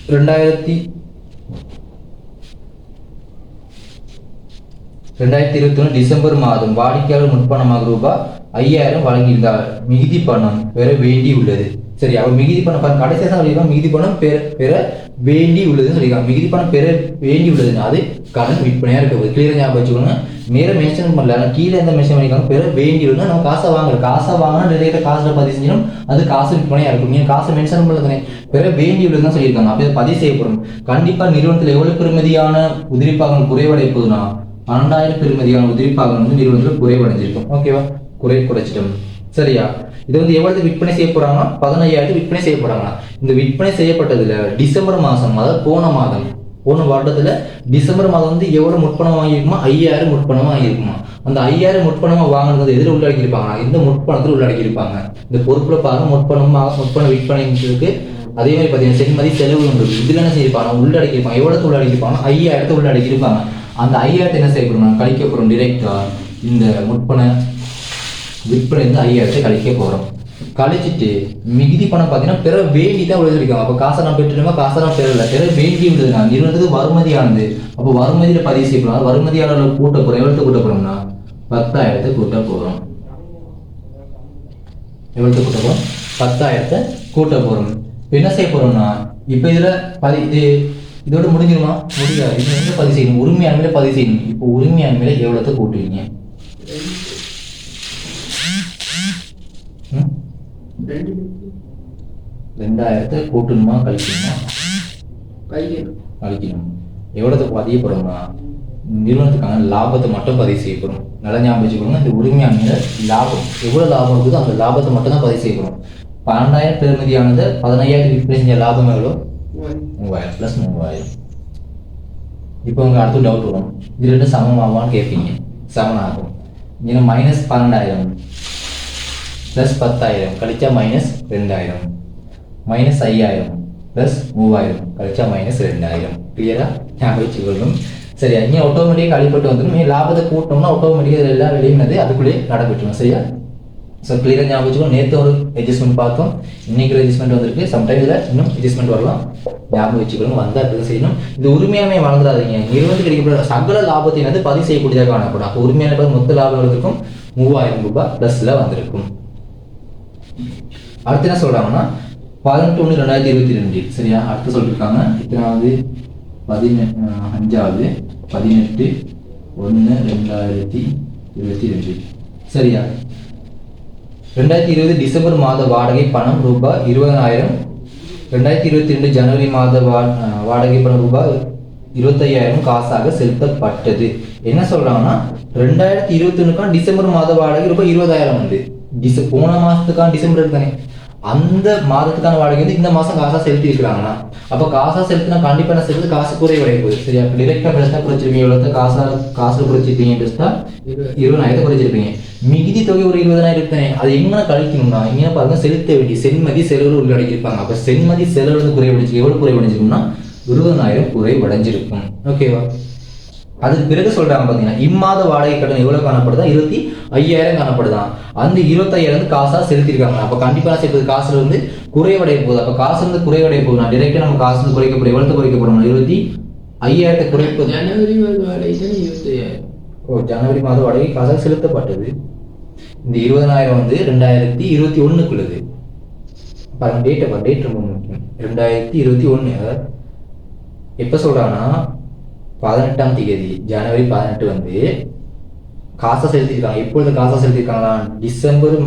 2021 டிசம்பர் மாதம் வாடிக்கையாளர் முன்பணமாக ரூபாய் 5,000 வழங்கியிருந்தார். மிகுதி பணம் பெற வேண்டி உள்ளது. சரி, அவர் மிகுதி பணம் பாருங்க, கடைசியாக தான் சொல்லியிருக்காங்க மிகுதி பணம் பெற வேண்டி உள்ளதுன்னு சொல்லியிருக்காங்க. மிகுதி பணம் பெற வேண்டி உள்ளதுன்னு அது கடன் விற்பனையா இருக்க கிளியர் ஞாபகம் வச்சுக்கோங்க. நேரம் மென்ஷன் பண்ணல, ஆனால் கீழே எந்த மென்ஷன் பண்ணியிருக்காங்க பெற வேண்டி உள்ளது. நம்ம காசை வாங்கினா நிறைய காசுல பதிவு செஞ்சிடும். அது காசு விற்பனையா இருக்கும். நீங்க காசை மென்ஷன் பண்ணல, பெற வேண்டி உள்ளதுன்னு சொல்லியிருக்காங்க. அப்போ பதிவு செய்யப்படும். கண்டிப்பா நிறுவனத்தில் எவ்வளவு பெருமதியான உதிரிப்பாகம் குறைவடைப்பதுன்னா 12,000 பெருமதியான உதிரிப்பாகம் வந்து நிறுவனத்தில் குறைவடைஞ்சிருக்கும். ஓகேவா? குறைச்சிட்டோம். சரியா? இது வந்து எவ்வளவு விற்பனை செய்ய போறாங்கன்னா 15,000 விற்பனை செய்ய போறாங்களா. இந்த விற்பனை செய்யப்பட்டதுல டிசம்பர் மாதம், அதாவது போன வருடத்துல டிசம்பர் மாதம் வந்து எவ்வளவு முற்பணம் வாங்கியிருக்குமா? 5,000 முற்பணமா வாங்கியிருக்குமா. அந்த 5,000 முற்பணமா வாங்கினது எதில் உள்ளடக்கியிருப்பாங்க? இந்த முற்பணத்தில் உள்ளடக்கியிருப்பாங்க. இந்த பொறுப்புல பாருங்க, முற்பண விற்பனைக்கு அதே மாதிரி பார்த்தீங்கன்னா சென்மதி செலவு உண்டு. இதுல என்ன செய்யிருப்பாங்க? உள்ளடக்கியிருப்பாங்க. எவ்வளவு உள்ளடக்கியிருப்பாங்க? 5,000 உள்ளடக்கியிருப்பாங்க. அந்த 5,000 என்ன செய்யப்படும்? கழிக்கப்படும். டிரெக்டா இந்த முற்பண விற்பனை வந்து 5,000 கழிக்க போறோம். கழிச்சிட்டு மிகுதி பணம் பார்த்தீங்கன்னா பெற வேண்டி தான் எழுதிருக்காங்க. அப்போ காசை நான் பெற்றுமா? காசை நான் பெறல, பெற வேண்டி உள்ளதுனா நிறுவனத்துக்கு வருமதியானது. அப்போ வருமதியில பதிவு செய்யப்படும். வருமதியாளர் கூட்ட போறோம். எவ்வளவு கூட்ட போறோம்னா 10,000 கூட்ட போறோம். எவ்வளவு கூட்ட போறோம்? 10,000 கூட்ட போறோம். என்ன செய்ய போறோம்னா இப்ப இதுல இதோட முடிஞ்சிருமா? முடியாது. இது எங்க பதிவு செய்யணும்? உரிமையாண்மையில பதிவு செய்யணும். இப்போ உரிமையாண்மையில எவ்வளவு கூட்டுவீங்க? 2 2000 கூட்டணுமா கழிக்கணுமா? கழிக்கணும். எவ்வளோத்துக்கு பதியப்படும்னா நிறுவனத்துக்கான லாபத்தை மட்டும் பதிவு செய்யப்படும். நல்லா ஞாபகம் வச்சுக்கோங்க. இந்த உரிமையாளர் லாபம் எவ்வளோ லாபம் இருக்குதோ அந்த லாபத்தை மட்டும் தான் பதிவு செய்யப்படும். 12,000 பெறுமதியானது 15,000 விற்பனை செஞ்ச லாபம் எவ்வளோ? 3000 ப்ளஸ் 3000. இப்போ உங்களுக்கு அடுத்த டவுட் வரும், இது ரெண்டு சமமாவான்னு கேட்பீங்க. சமனாகும். இங்கே -12,000 ப்ளஸ் 10,000 கழிச்சா -2,000 -5,000 ப்ளஸ் 3,000 கழிச்சா -2,000. கிளியரா ஞாபகம் வச்சுக்கொள்ளணும். சரியா? இங்கே ஆட்டோமேட்டிக்காக அடிப்பட்டு வந்துடும். லாபத்தை கூட்டோம்னா ஆட்டோமேட்டிக்காக எல்லா வேலையும் அதுக்குள்ளே நடைபெற்றணும். சரியா? ஸோ கிளியராக ஞாபகம் வச்சுக்கணும். நேற்று ஒரு அட்ஜஸ்ட்மெண்ட் பார்த்தோம், இன்னைக்கு ஒரு அட்ஜஸ்ட்மெண்ட் வந்திருக்கு. சம்டைம் இதில் இன்னும் அட்ஜஸ்ட்மெண்ட் வரலாம். ஞாபகம் வச்சுக்கணும். வந்தால் அப்படி செய்யணும். இந்த உரிமையாமே வளர்ந்துடாதீங்க. நிறுவனத்துக்கு கிடைக்கப்பட சகல லாபத்தை பதிவு செய்யக்கூடியதாக காணப்படும். அப்போ உரிமையான மொத்த லாபம் இருக்கும் 3,000 ரூபாய் ப்ளஸில் வந்திருக்கும். அடுத்து என்ன சொல்கிறாங்கன்னா 18/1/2022. சரியா? அடுத்து சொல்லியிருக்காங்க இத்தனாவது 18/1/2022. சரியா? 2020 டிசம்பர் மாத வாடகை பணம் ரூபாய் 20,000. 2022 ஜனவரி மாத வாடகை பணம் ரூபாய் 25,000 காசாக செலுத்தப்பட்டது. என்ன சொல்றாங்கன்னா 2021 டிசம்பர் மாத வாடகை ரூபாய் 20,000 வந்து போன மாசத்துக்கான டிசம்பர் தானே, அந்த மாதத்துக்கான வாடகை வந்து இந்த மாசம் காசா செலுத்தி இருக்கிறாங்கன்னா அப்போ காசா செலுத்தினா கண்டிப்பா என்ன செலுத்து காசு குறைவடைய போகுது. சரியா? டிரெக்டா பெருசா குறைச்சிருப்பீங்க. எவ்வளோ காசு குறைச்சிருப்பீங்க பெருசா 20,000 குறைச்சிருப்பீங்க. மிகுதி தொகை ஒரு 20,000 தானே, அது எங்கே கழிக்கணும்னா இங்கே பாருங்க செலுத்த வேண்டிய சென்மதி செலவு உள்ளடக்கியிருப்பாங்க. அப்போ சென்மதி செலவு வந்து குறைவடைஞ்சு எவ்வளவு குறைவடைஞ்சிருக்கும்னா 20,000 குறைவடைஞ்சிருக்கும். ஓகேவா? அதுக்கு பிறகு சொல்றாங்க பாத்தீங்கன்னா இம்மாத வாடகை கட்டணம் எவ்வளவு காணப்படுதா? 25,000 காணப்படுதான். அந்த 25,000 வந்து காசா செலுத்திருக்காங்க. அப்ப கண்டிப்பா சேர்த்தது காசுல வந்து குறைவடைய போகுது. அப்ப காசு வந்து குறைவடைய போகுது. டிரெக்டா நம்ம காசு வந்து குறைக்கப்படும். எவ்வளவு குறைக்கப்படும்? 25,000 குறைப்பது. ஜனவரி மாத வாடகை 25,000. ஜனவரி மாத வாடகை காசாக செலுத்தப்பட்டது. இந்த 20,000 வந்து 2021 பாருங்க. டேட் ரொம்ப முக்கியம். 2021 எப்ப சொல்றாங்கன்னா 18ஆம் தேதி ஜனவரி 18 வந்து காசா செலுத்திருக்காங்க. எப்பொழுது காசா செலுத்திருக்காங்களா? டிசம்பர்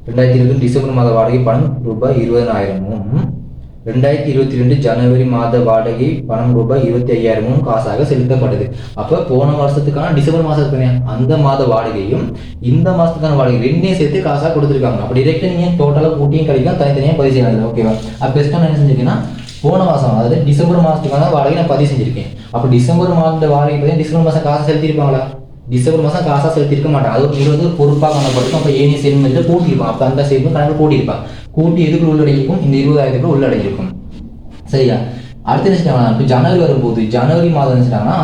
2020 டிசம்பர் மாத வாடகை பணம் ரூபாய் 20,000 2022 ஜனவரி மாத வாடகை பணம் ரூபாய் 25,000 காசாக செலுத்தப்பட்டது. அப்ப போன வருஷத்துக்கான டிசம்பர் மாசத்துக்கு அந்த மாத வாடகையும் இந்த மாசத்துக்கான வாடகை ரெண்டையும் சேர்த்து காசா கொடுத்துருக்காங்க. அப்படி டிரெக்டா நீங்க டோட்டலா கூட்டியும் கிடைக்கும், தனித்தனியா பதிவு செய்யலாம். ஓகேவா? அப்ப பெஸ்டா என்ன செஞ்சிருக்கீங்கன்னா போன மாசம் அதாவது டிசம்பர் மாசத்துக்கான வாடகை நான் பதிவு செஞ்சிருக்கேன். அப்ப டிசம்பர் மாத வாடகை பார்த்தீங்கன்னா டிசம்பர் மாசம் காசா செலுத்திருப்பாங்களா? டிசம்பர் மாசம் காசா செலுத்திருக்க மாட்டாங்க. அது ஒரு வந்து பொறுப்பாக காணப்பட்டிருக்கும். அப்ப ஏனி செல்மெண்ட்ல கூட்டியிருப்பான். அப்ப அந்த சேர்ப்பு கணக்கு கூட்டியிருப்பான். கூட்டி எதுக்குள்ள உள்ளடங்கியிருக்கும்? இந்த 20,000 உள்ளடங்கியிருக்கும். சரியா? அடுத்து என்ன செஞ்சாங்கன்னா இப்போ ஜனவரி வரும்போது ஜனவரி மாதம் என்ன செஞ்சாங்கன்னா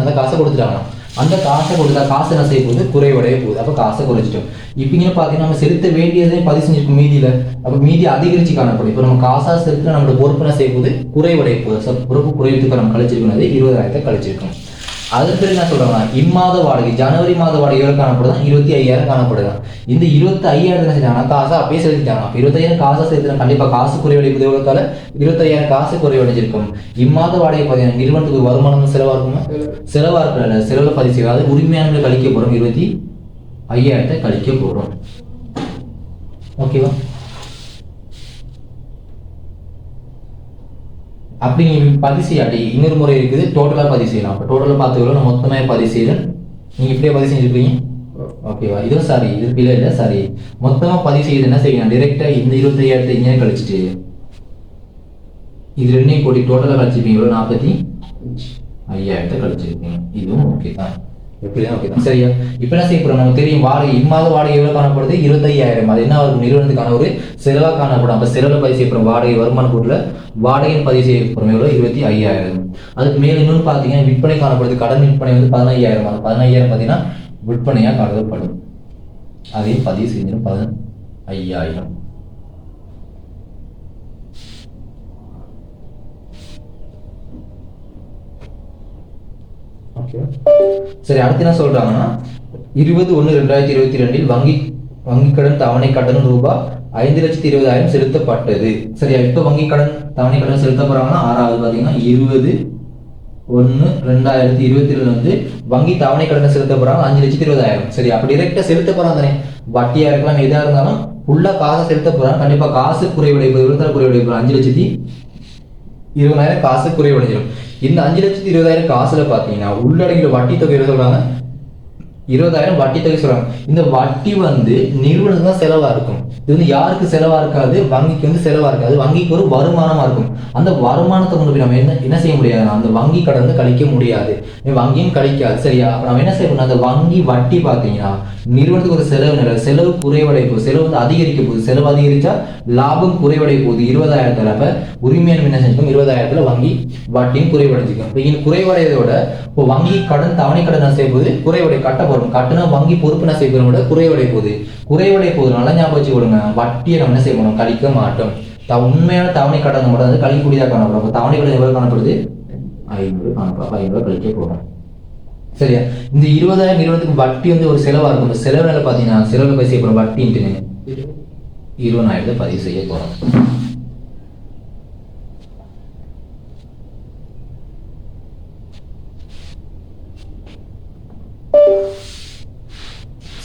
அந்த காசை கொடுத்துட்டாங்க. அந்த காசை கொடுத்தா காசு என்ன செய்ய போகுது? குறைவடைய போகுது. அப்போ காசை குறைச்சிட்டோம். இப்போ இங்கே பார்த்தீங்கன்னா நம்ம செலுத்த வேண்டியதே பதிவு செஞ்சிருக்கும் மீதியில். அப்போ மீதி அதிகரிச்சு காணப்படும். இப்போ நம்ம காசா செலுத்தினா நம்மளோட பொறுப்பு என்ன செய்ய போகுது? குறைவடைய போகுது. பொறுப்பு குறைவுக்கு நம்ம கழிச்சிருக்கணும். 20,000 கழிச்சிருக்கோம். அதன் பிறகு என்ன சொல்றாங்கன்னா இம்மாத வாடகை ஜனவரி மாத வாடகை எவ்வளவு காணப்படுதான்? 25,000 காணப்படுதான். இந்த 25,000 என்ன செஞ்சாங்கன்னா காசா அப்பயே செலுத்திட்டாங்க. 25,000 காசா செலுத்தினா கண்டிப்பா காசு குறைவடைவது எவ்வளவுக்கால? 25,000 காசு குறைவடைஞ்சிருக்கும். இம்மாத வாடகை பார்த்தீங்கன்னா நிறுவனத்துக்கு வருமானம் செலவா இருக்குமா? செலவா இருக்கிற செலவுல பதிவு செய்யும். அதாவது உரிமையானவர்கள் கழிக்க போறோம். 25,000 கழிக்க போறோம். ஓகேவா? அப்படி நீங்க பதிவு செய்யாட்டி இன்னொரு முறை இருக்குது, டோட்டலா பதிவு செய்யலாம். அப்போ டோட்டலா பார்த்துக்கலாம். நான் மொத்தமாக பதிவு செய்யறேன். நீங்க இப்படியே பதிவு செஞ்சிருக்கீங்க. ஓகேவா? இதுவும் சாரி, இது பிள்ளை இல்லை, சாரி. மொத்தமா பதிவு செய்யுது என்ன செய்யணும்? டைரக்டா இந்த 25,000 இங்கே கழிச்சிட்டு இது ரெண்டையும் கூட்டி டோட்டலா கழிச்சிருப்பீங்க. 45,000 கழிச்சிருப்பீங்க. இதுவும் ஓகே தான். எப்படிதான் ஓகே தான். சரியா? இப்போ என்ன செய்ய போறோம்? நமக்கு தெரியும் வாடகை இம்மாத வாடகை எவ்வளவு காணப்படுது? 25,000. அது என்ன ஒரு நிறுவனத்துக்கான ஒரு செலவா காணப்படும். அப்ப செலவுல பதிவு செய்யப்படும் வாடகை வருமான கூட்டுல வாடகைன்னு பதிவு செய்யப்படும். எவ்வளவு? 25,000. அதுக்கு மேல இன்னொன்று பாத்தீங்கன்னா விற்பனை காணப்படுது. கடன் விற்பனை வந்து 15,000. அது 15,000 பாத்தீங்கன்னா விற்பனையா கருதப்படும். அதையும் பதிவு செஞ்சிடும் 15,000. சரி, அடுத்து என்ன சொல்றாங்கன்னா 20/1/2022 வங்கி கடன் தவணை கட்டணம் ரூபாய் 5,20,000 செலுத்தப்பட்டது. சரியா? இப்ப வங்கி கடன் தவணை கடன் செலுத்த போறாங்கன்னா 6வது பாத்தீங்கன்னா 20/1/2022 வந்து வங்கி தவணை கடன் செலுத்த போறாங்க 5,20,000. சரி, அப்ப டைரக்டா செலுத்த போறாங்க தானே, வட்டியா இருக்கலாம் எதா இருந்தாலும் ஃபுல்லாக காசை செலுத்த போகிறாங்க. கண்டிப்பாக காசு குறைவடைப்பது, எவ்வளோ குறைவடைப்பது, 5,20,000 காசு குறைவடைஞ்சிடும். இந்த 5,20,000 காசுல பார்த்தீங்கன்னா உள்ளடங்கிய வட்டி தொகை சொல்கிறாங்க 20,000 வட்டி தொகை சொல்றாங்க. இந்த வட்டி நிறுவனத்துக்கு தான் செலவா இருக்கும். இது யாருக்கு செலவா இருக்காது, வங்கிக்கு செலவா இருக்காது. வங்கிக்கு ஒரு வருமானமா இருக்கும். அந்த வருமானத்தை கொண்டு போய் நம்ம என்ன செய்ய முடியாது, அந்த வங்கி கடன் கழிக்க முடியாது, வங்கியும் கழிக்காது. சரியா? நம்ம என்ன செய்யணும், அந்த வங்கி வட்டி பார்த்தீங்கன்னா நிறுவனத்துக்கு ஒரு செலவு குறைவடைய போகுது, செலவு அதிகரிக்க போகுது. செலவு அதிகரிச்சா லாபம் குறைவடைய போகுது. 20,000 அப்ப உரிமையான என்ன செஞ்சுக்கும், 20,000 வங்கி வட்டியும் குறைவடைஞ்சிக்கும். இப்போ குறைவடையதோட இப்போ வங்கி கடன் தவணை கடன் என்ன செய்ய போகுது, குறைவடை கட்ட போறோம். கட்டுனா வங்கி பொறுப்பு என்ன செய்ய போறோம், குறைவடைய போகுது. நல்லா ஞாபகம் வச்சு கொடுங்க, வட்டியை நம்ம என்ன செய்ய போறோம், கழிக்க மாட்டோம். உண்மையான தவணை கடன் மட்டும் கழிக்கூடியதாக காணப்படும். அப்போ தவணை கடன் எவ்வளவு காணப்படுது, 500 காணப்படும். 500 கழிக்க போறோம். சரியா? இந்த 20,000 நிறுவனத்துக்கு வட்டி ஒரு செலவா இருக்கும். இந்த செலவுல பாத்தீங்கன்னா செலவுல போய் செய்ய போறோம் வட்டின்ட்டு 20,000 பதிவு செய்ய போறோம்.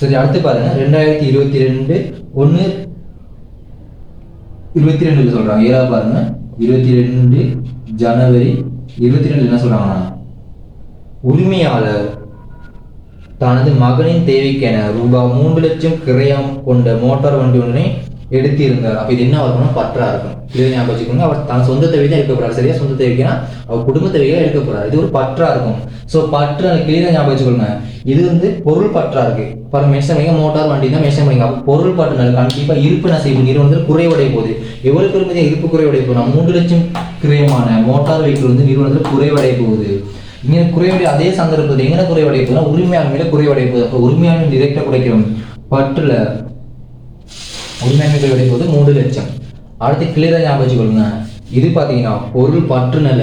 சரி, அடுத்து பாருங்க 2022 1/22 சொல்றாங்க. 7 பாருங்க 22 ஜனவரி 22 என்ன சொல்றாங்கன்னா, உரிமையாளர் தனது மகனின் தேவைக்கென ரூபாய் 3 லட்சம் கிரயம் கொண்ட மோட்டார் வண்டி ஒன்றை எடுத்திருந்தார். அப்ப இது என்ன இருக்கணும், பற்றா இருக்கும். இதை ஞாபகம் வச்சுக்கோங்க. அவர் தான் சொந்த தேவை தான் எடுக்க போறாரு. சரியா? சொந்த தேவைக்குன்னா அவர் குடும்ப தேவையாக எடுக்க போறாரு. இது ஒரு பற்றா இருக்கும். ஸோ பற்று அந்த கிளியரா ஞாபகம் வச்சுக்கோங்க. இது பொருள் பற்றா இருக்கு. பாருங்க, மென்ஷன் பண்ணிங்க, மோட்டார் வண்டி தான் மென்ஷன் பண்ணிங்க. அப்போ பொருள் பற்று கண்டிப்பா இருப்பு என்ன செய்யும், நிறுவனத்தில் குறைவடைய போகுது. எவ்வளவு பெருமதியா இருப்பு குறைவடைய போகுது, 3 லட்சம் கிரயமான மோட்டார் வெஹிக்கிள் நிறுவனத்தில் குறைவடைய போகுது. இங்க குறைவடைய அதே சந்தர்ப்பத்தில் எங்க குறைவடைய போகுதுன்னா உரிமையாளர் மேல குறைவடைய போகுது. அப்போ உரிமையாளர் டிரெக்டா குறைக்கிறோம். பற்றுல உரிமையாளர் குறைவடைய போகுது 3 லட்சம். அடுத்து கிளியரா ஞாபகம் வச்சுக்கொள்ளுங்க. இது பாத்தீங்கன்னா பொருள் பற்றுனல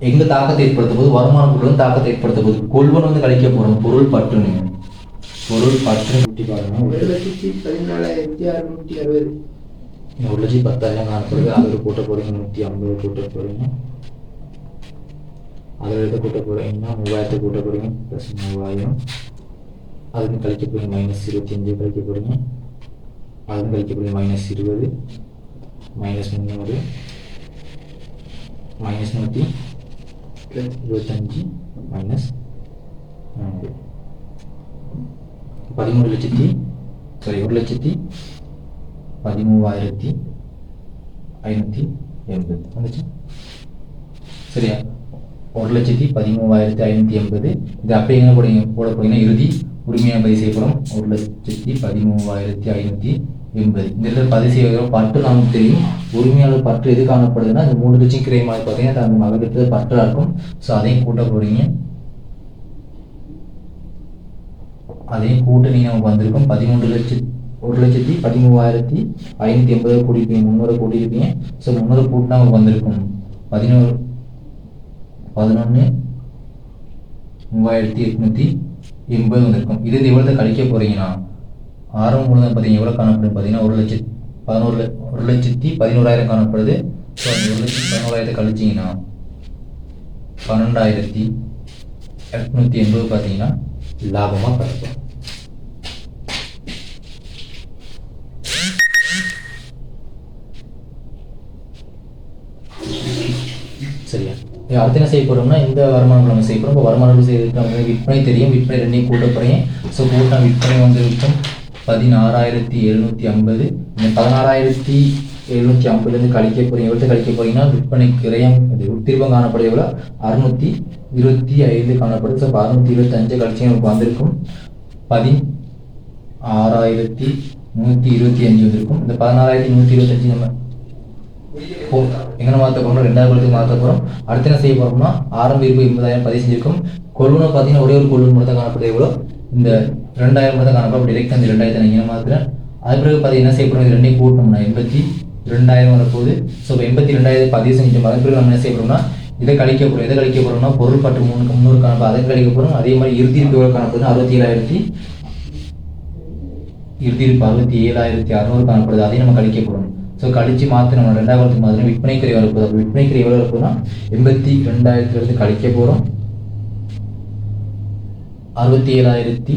எங்க தாக்கத்தை ஏற்படுத்த போது, வருமான பொருள் தாக்கத்தை ஏற்படுத்த போது. கொள்வன் கழிக்க போறோம். பொருள் பற்று குட்டி பாருங்க 1,14,660 1,10,000 காணப்படுது. அதில் கூட்ட போறீங்க 150 கூட்ட போறீங்க. அதில் கூட்ட போறீங்கன்னா 3,000 கூட்ட போறீங்க +3000. அதுக்கு கழிக்க போறீங்க -25 கழிக்க போறீங்க. அதுக்கு கழிக்க போறீங்க -20 -300 -125 -400 1,13,580 வந்துச்சு. சரியா? 1,13,580. இது அப்படியே எங்க போட போறீங்கன்னா இறுதி உரிமையான பதிவு செய்யப்படும் 1,13,580. இந்த இடத்துல பதிவு செய்ய பற்று நமக்கு தெரியும். உரிமையாளர் பற்று எது காணப்படுதுன்னா இந்த 3 லட்சம் கிரயமாக பார்த்தீங்கன்னா அந்த மகளுக்கு பற்றா இருக்கும். ஸோ அதையும் கூட்ட போறீங்க. அதையும் கூட்ட நீங்க நமக்கு வந்திருக்கும் 1,13,580 கூட்டியிருப்பீங்க. 300 கூட்டியிருப்பீங்க. ஸோ 300 கூட்டினா நமக்கு வந்திருக்கும் 11,3,880 வந்திருக்கும். இது எவ்வளவு கழிக்க போறீங்கன்னா ஆரம்பம் முழுவதும் பார்த்தீங்கன்னா எவ்வளோ காணப்படும் பார்த்தீங்கன்னா 1,11,000 காணப்படுது. ஸோ அந்த 1,11,000 கழிச்சிங்கன்னா 12,880 பார்த்தீங்கன்னா லாபமாக கிடைக்கும். சரியா? அடுத்து என்ன செய்ய போறோம்னா இந்த வருமானம் நம்ம செய்ய போறோம். இப்போ வருமானம் செய்யறதுக்கு விற்பனை தெரியும். விற்பனை ரெண்டையும் கூட்ட போறீங்க. ஸோ கூட்ட விற்பனை விற்போம் 16,750. இந்த 16,750 கழிக்க போறீங்க. எவ்வளவு கழிக்க போறீங்கன்னா விற்பனை கிரயம் திருப்பம் காணப்படுது எவ்வளோ 625 காணப்படுது. ஸோ 625 கழிச்சு நமக்கு வந்திருக்கும் 16,125 வந்திருக்கும். இந்த 16,125 நம்ம எங்கே மாற்ற போறோம், 2,000 மாற்ற போறோம். அடுத்து என்ன செய்ய போறோம்னா ஆரம்ப இருப்பு 80,000 பதிவு செஞ்சிருக்கும். கொள்வனை பார்த்தீங்கன்னா ஒரே ஒரு கொள்வன் மட்டும் தான் காணப்படுது. எவ்வளோ இந்த 2,000 மட்டும் காணப்படும். டிரெக்ட் அந்த 2,000 நீங்கள் மாத்துறேன். அது பிறகு பார்த்தீங்கன்னா என்ன செய்ய போறோம், இது ரெண்டையும் கூட்டணும்னா 82,000 வரப்போகுது. ஸோ 82,000 பதிவு செஞ்சிட்டோம். அது பிறகு நம்ம என்ன செய்ய போறோம்னா இதை கழிக்க போறோம். எதை கழிக்க போறோம்னா பொருள் பற்று 300 காணப்படும். அதை கழிக்க போறோம். அதே மாதிரி இறுதி இருப்பு எவ்வளோ காணப்படுது 67,600 காணப்படுது. அதையும் நம்ம கழிக்க போறோம். ஸோ கழிச்சு மாற்றி நம்ம 2,000 மாதிரி விற்பனை கிரை வரப்போகுது. அப்போ விற்பனை கிரை எவ்வளோ இருக்குன்னா 82,000 கழிக்க போகிறோம். 67,000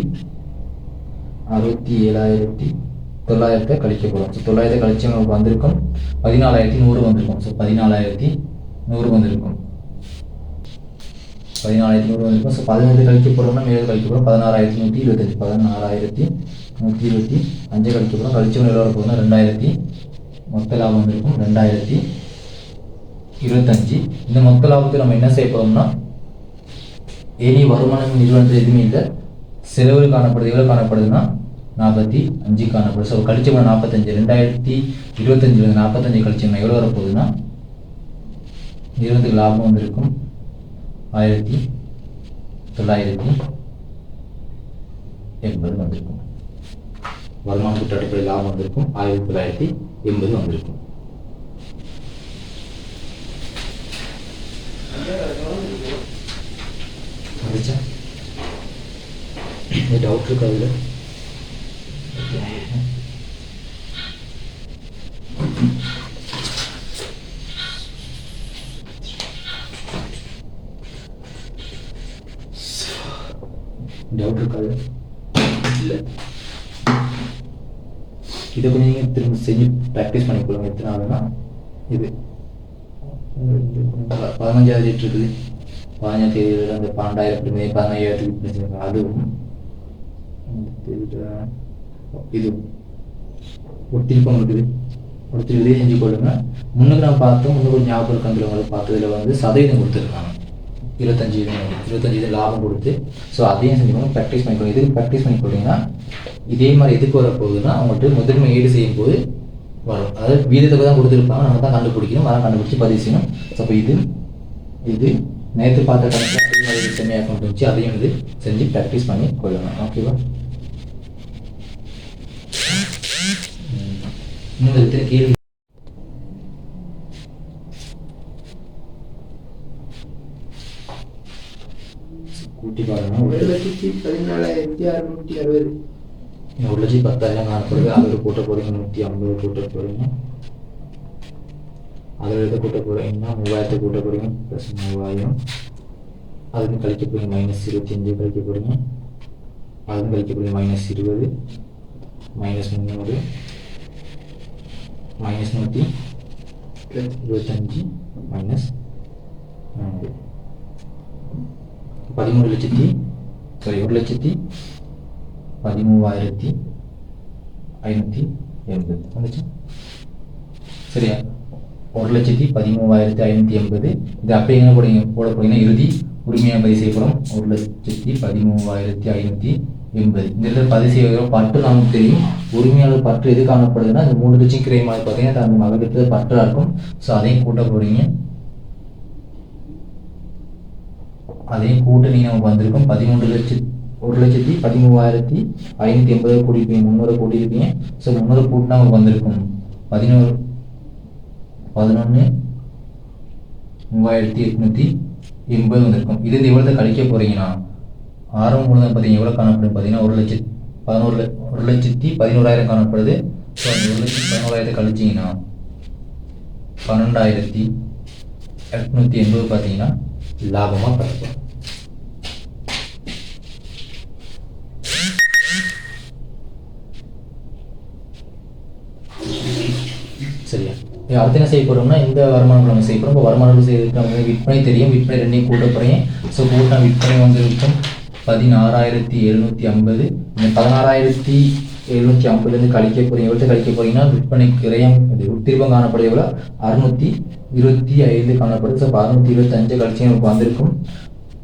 900 கழிக்க போகிறோம். ஸோ 900 கழிச்சு நமக்கு வந்திருக்கும் 14,100 வந்திருக்கும். ஸோ 14,100 வந்திருக்கும். 14,100 வந்திருக்கும். ஸோ 15 கழிக்க போகிறோம்னா மேலே கழிக்க போகிறோம் 16,125. 16,125 கழிக்க போகிறோம். கழிச்சவங்க எவ்வளோ போகுதுன்னா 2,000 மொத்த லாபம் வந்திருக்கும் 2,025. இந்த மொத்த லாபத்தை நம்ம என்ன செய்ய போகிறோம்னா இனி வருமானம் நிறுவனத்தில் எதுவுமே இல்லை. செலவு காணப்படுது. எவ்வளோ காணப்படுதுன்னா 45 காணப்படுது. ஸோ கழிச்சவங்க 45 2025 45 கழிச்சவங்க எவ்வளோ வரப்போகுதுன்னா நிறுவனத்துக்கு லாபம் வந்திருக்கும் 1,980 வந்திருக்கும். வருமான கூட்டு அடிப்படை லாபம் வந்திருக்கும் 1,980 வந்திருக்கும். டவுட் இருக்கு அதில்? டவுட் இருக்காது இல்லை. இதை கொஞ்சம் நீங்கள் திரும்ப செஞ்சு ப்ராக்டிஸ் பண்ணி கொடுங்க. எத்தனை ஆகுதுன்னா இது 15,000 ரேட் இருக்குது. 15,000 அந்த 12,000 15,000 அதுவும் இது ஒத்திருப்பம் இருக்குது. ஒருத்தர் செஞ்சு கொள்ளுங்க. முன்னுக்கு நான் பார்த்தோம். முன்னுக்கு ஞாபகம் இருக்காங்க பார்த்ததுல வந்து சதவீதம் கொடுத்துருக்காங்க 25 லாபம் கொடுத்து. ஸோ அதையும் செஞ்சுக்கோங்க. ப்ராக்டிஸ் பண்ணிக்கோங்க. எதுக்கு ப்ராக்டிஸ் பண்ணி கொடுத்தீங்கன்னா இதே மாதிரி எதுக்கு வர போகுதுன்னா அவங்கள்ட்ட முதன்மை ஈடு செய்யும் போது வரும். அதாவது வீதத்தை தான் கொடுத்துருப்பாங்க. நம்ம தான் கண்டுபிடிக்கணும். அதான் கண்டுபிடிச்சி பதிவு செய்யணும். ஸோ அப்போ இது நேற்று பார்த்த கணக்கு அதே மாதிரி செம்மையாக கொண்டு வச்சு அதையும் இது செஞ்சு ப்ராக்டிஸ் பண்ணி கொள்ளணும். ஓகேவா? இன்னும் கேள்வி கூட்டி பாருங்க. 1,14,660. 1,10,000 காணப்படுது. அதில் கூட்ட போறீங்க 150 கூட்ட போறீங்க. அதில் எதை கூட்ட போறீங்கன்னா 3,000 கூட்ட போறீங்க ப்ளஸ் 3,000. அதுக்கு கழிக்க போறீங்க -25 கழிக்க போறீங்க. அதுக்கு கழிக்க போறீங்க -20 -300 -125 -400 1,13,580 வந்துச்சு. சரியா? 1,13,580. இது அப்படியே என்ன போட போறீங்கன்னா இறுதி உரிமையாக பதிவு செய்யப்படும் 1,13,580. இந்த இடத்துல பதிவு செய்ய பற்று நமக்கு தெரியும். உரிமையாளர் பற்று எது காணப்படுதுன்னா இந்த 3 லட்சம் கிரை மாதிரி பார்த்தீங்கன்னா அந்த மகளுக்கு பற்றா இருக்கும். ஸோ அதையும் கூட்ட போறீங்க. அதையும் கூட்ட நீங்க நமக்கு வந்திருக்கும் 1,13,580 கூட்டியிருப்பீங்க. 300 கூட்டியிருப்பீங்க. ஸோ 300 கூட்டினா நமக்கு வந்திருக்கும் 11,3,880 வந்திருக்கும். இது எவ்வளோ கழிக்க போறீங்கன்னா ஆரம்பம் மூலம் பார்த்தீங்கன்னா எவ்வளோ காணப்படும் பார்த்தீங்கன்னா 1,11,000 காணப்படுது. ஸோ அந்த 1,11,000 கழிச்சிங்கன்னா 12,880 பார்த்தீங்கன்னா லாபமாக கிடைக்கும். சரியா? அடுத்து என்ன செய்ய போறோம்னா இந்த வருமானம் நம்ம செய்ய போறோம். இப்போ வருமானம் செய்யறதுக்கு நமக்கு விற்பனை தெரியும். விற்பனை 2 கூட்ட போறேன். ஸோ கூட்டினா விற்பனை வந்திருக்கும் 16,750. இந்த 16,750 கழிக்க போறீங்க. எவ்வளோ கழிக்க போறீங்கன்னா விற்பனை கிரயம் உத்திருப்பம் காணப்படுது எவ்வளோ 625 காணப்படுது. ஸோ 625 கழிச்சு நமக்கு வந்திருக்கும்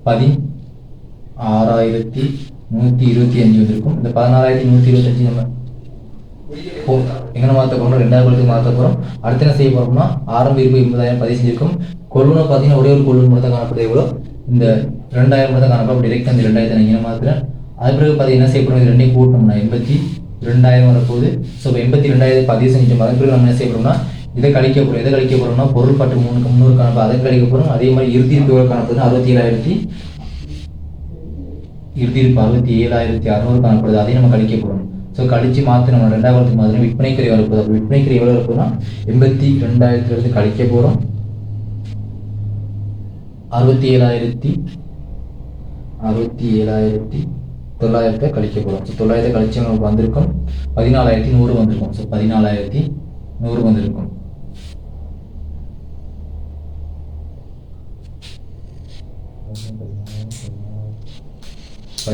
16,125 வந்திருக்கும். இந்த 16,125 நம்ம எங்கே மாற்ற போகிறோம் 2,000 மாற்ற போகிறோம். அடுத்து என்ன செய்ய போகிறோம்னா ஆரம்ப இருப்பு 80,000 பதிவு செஞ்சிருக்கும். கொள்ளுனை பார்த்தீங்கன்னா ஒரே ஒரு கொள்ளுன் மட்டும் தான் காணப்படுது. எவ்வளோ இந்த 2,000 மட்டும் தான் காணப்படும். டிரெக்ட் அந்த 2,000 இங்கே மாத்திரம். அது பிறகு பார்த்தீங்கன்னா என்ன செய்ய போகிறோம் இது 2 கூட்டணும்னா 82,000 வரப்போகுது. ஸோ 82,000 பதிவு செஞ்சிட்டோம். அதன் பிறகு நம்ம என்ன செய்ய போகிறோம்னா இதை கழிக்க போகிறோம். எதை கழிக்க போகிறோம்னா பொருள் பட்டு 300 காணப்படும். அதை கழிக்க போகிறோம். அதே மாதிரி இறுதி இருப்பு எவ்வளோ காணப்படுது 67,600 காணப்படுது. அதையும் நம்ம கழிக்க போகிறோம். ஸோ கழிச்சு மாற்றி நம்ம 2,000 மாதிரி விற்பனைக்குறை வரப்போகுது. அப்போ விற்பனைக்குறை எவ்வளோ இருப்போம்னா 82,000 கழிக்க போகிறோம் 67,600 900 கழிக்கப்படும். ஸோ 900 கழிச்சு உங்களுக்கு வந்திருக்கும் 14,100 வந்திருக்கும். ஸோ 14,100 வந்திருக்கும். ஸோ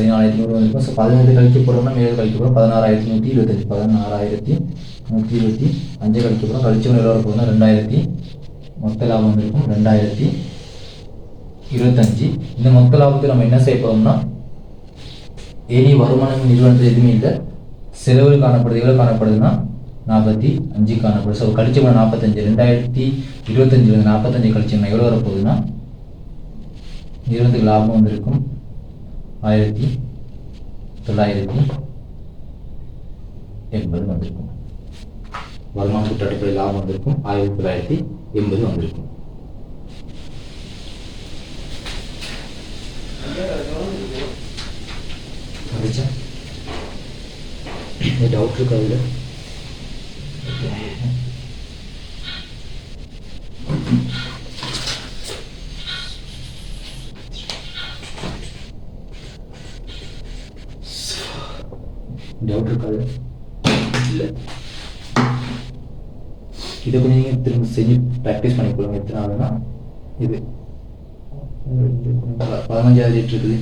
15 கழிக்க போகிறோம்னா மேலே கழிக்க போகிறோம் 16,125 16,125 கழிக்க போகிறோம். கழிச்சு எவ்வளோ போகுதுன்னா 2,000 மொத்த லாபம் வந்திருக்கும் 2,025. இந்த மொத்த லாபத்தை நம்ம என்ன செய்ய போகிறோம்னா இனி வருமானம் நிறுவனத்தில் எதுவுமே இல்லை, செலவுகள் காணப்படுது. எவ்வளோ காணப்படுதுன்னா 45 காணப்படுது. ஸோ கழிச்சு 45 2025 45 கழிச்சோம்னா எவ்வளோ வரப்போகுதுன்னா நிறுவனத்துக்கு லாபம் வந்திருக்கும் 1980 வந்திருக்கும். வருமான கூட்டு அடிப்படை லாபம் வந்திருக்கும் 1980 வந்திருக்கும். டவுட் இருக்கா அதுல? டவுட் இருக்காது இல்லை. இதை கொஞ்சம் நீங்கள் திரும்ப செஞ்சு ப்ராக்டிஸ் பண்ணிக்கொள்ளுங்க. எத்தனை ஆகுதுன்னா இது 15,000 ரேட் இருக்குது.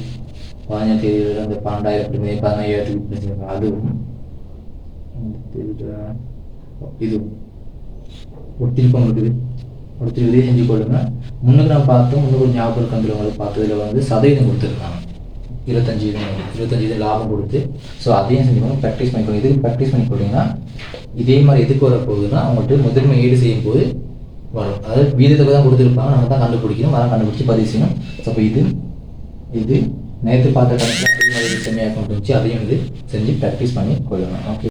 15,000 தேதியில் அந்த 12,000 15,000 அதுவும் இது ஒத்திருப்பம் இருக்குது. ஒருத்தர் செஞ்சு கொள்ளுங்க. முன்னுக்கு நான் பார்த்தோம், முன்னுக்கு ஞாபகம் இருக்கிறவங்களை பார்த்ததில் வந்து சதவீதம் கொடுத்துருந்தாங்க 25 லாபம் கொடுத்து. ஸோ அதையும் செஞ்சுக்கோங்க, ப்ராக்டிஸ் பண்ணிக்கோங்க. இதுக்கு ப்ராக்டிஸ் பண்ணி கொடுத்தீங்கன்னா இதே மாதிரி எதுக்கு வரப்போகுதுன்னா அவங்கள்ட்ட முதன்மை ஈடு செய்யும் போது வரும். அதாவது வீதத்தை தான் கொடுத்துருப்பாங்க, நம்ம தான் கண்டுபிடிக்கணும், அதான் கண்டுபிடிச்சி பதிவு செய்யணும். ஸோ அப்போ இது நேற்று பார்த்த கணக்கில் அதே மாதிரி செம்மையாக கொண்டு வச்சு அதையும் செஞ்சு ப்ராக்டிஸ் பண்ணி கொள்ளணும். ஓகே.